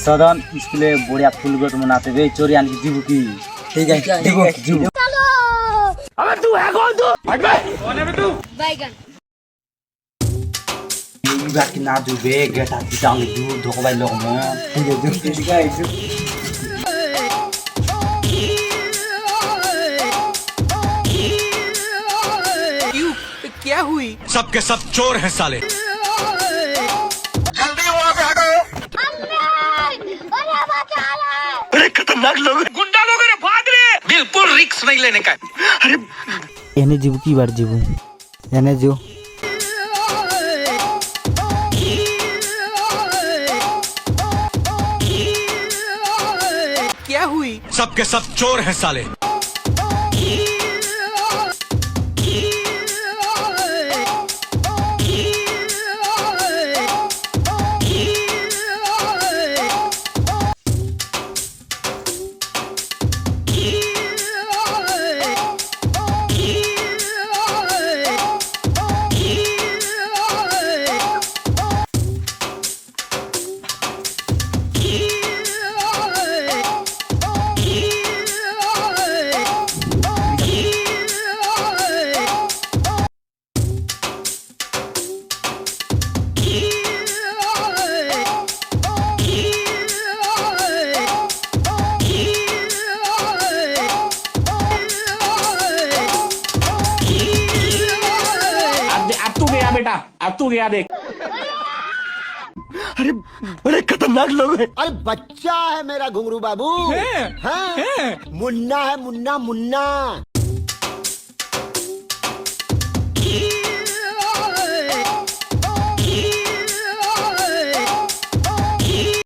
सदन स्कूले बढ़िया फुल गोट मनाते वे चोरी आन की जीबू की ठीक है जीबू जीबू अबे तू है कौन तू हट बे कौन है बे तू बैगन ये बात की ना दू बे गेटा बिटांग दू धोखा भाई लोग में ठीक है क्या हुई सबके सब चोर हैं साले। जल्दी वहाँ पे हटो अरे खतरनाक लोग गुंडा लोग रे भाग रे बिल्कुल रिस्क नहीं लेने का अरे एने जीबू की बार जीबू एने जो क्या हुई सबके सब चोर हैं साले। बेटा अब तू गया देख अरे बड़े खतरनाक लोग हैं अरे बच्चा है मेरा घुंगरू बाबू हाँ मुन्ना है मुन्ना मुन्ना